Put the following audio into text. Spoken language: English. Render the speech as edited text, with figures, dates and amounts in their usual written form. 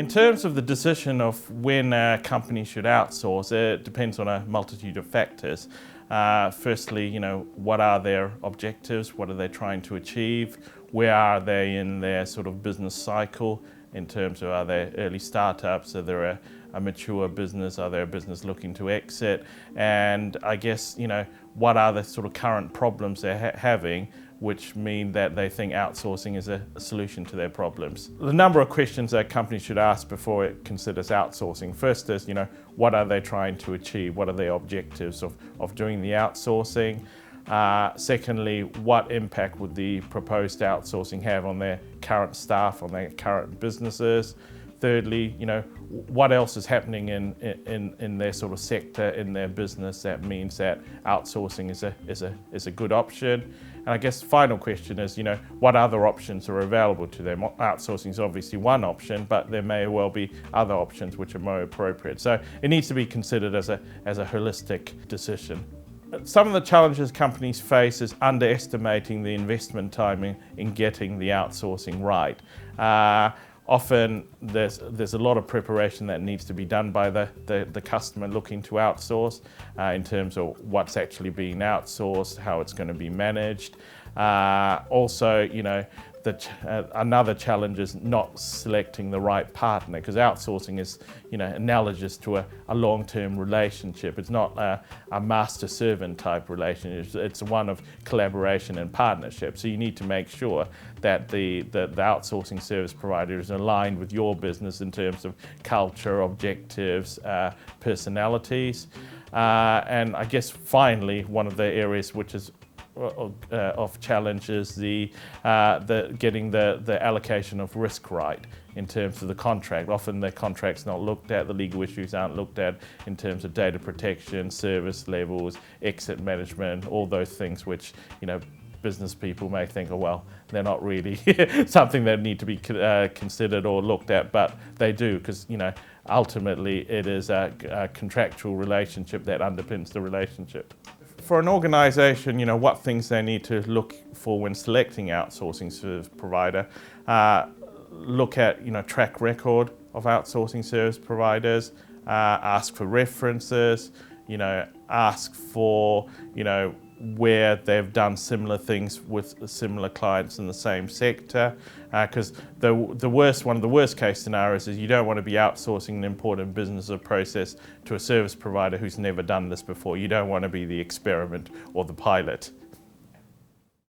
terms of the decision of when a company should outsource, it depends on a multitude of factors. Firstly, what are their objectives? What are they trying to achieve? Where are they in their sort of business cycle in terms of, are they early startups? Are they a mature business? Are they a business looking to exit? And I guess, what are the sort of current problems they're having, which mean that they think outsourcing is a solution to their problems. The number of questions that a company should ask before it considers outsourcing. First is, what are they trying to achieve? What are their objectives of doing the outsourcing? Secondly, what impact would the proposed outsourcing have on their current staff, on their current businesses? Thirdly, what else is happening in their sort of sector, in their business that means that outsourcing is a good option? And I guess the final question is, what other options are available to them? Outsourcing is obviously one option, but there may well be other options which are more appropriate. So it needs to be considered as a holistic decision. Some of the challenges companies face is underestimating the investment time in getting the outsourcing right. Often there's a lot of preparation that needs to be done by the customer looking to outsource in terms of what's actually being outsourced, how it's going to be managed. Also, another challenge is not selecting the right partner, because outsourcing is, analogous to a long-term relationship. It's not a master-servant type relationship. It's one of collaboration and partnership. So you need to make sure that the outsourcing service provider is aligned with your business in terms of culture, objectives, personalities. And I guess finally, one of the areas which is of challenge is the getting the allocation of risk right in terms of the contract. Often the contract's not looked at, the legal issues aren't looked at in terms of data protection, service levels, exit management, all those things which, business people may think, oh, well, they're not really something that need to be considered or looked at, but they do, because, ultimately it is a contractual relationship that underpins the relationship. For an organisation, what things they need to look for when selecting outsourcing service provider, look at, track record of outsourcing service providers, ask for references, ask for, where they've done similar things with similar clients in the same sector, because one of the worst case scenarios is you don't want to be outsourcing an important business or process to a service provider who's never done this before. You don't want to be the experiment or the pilot.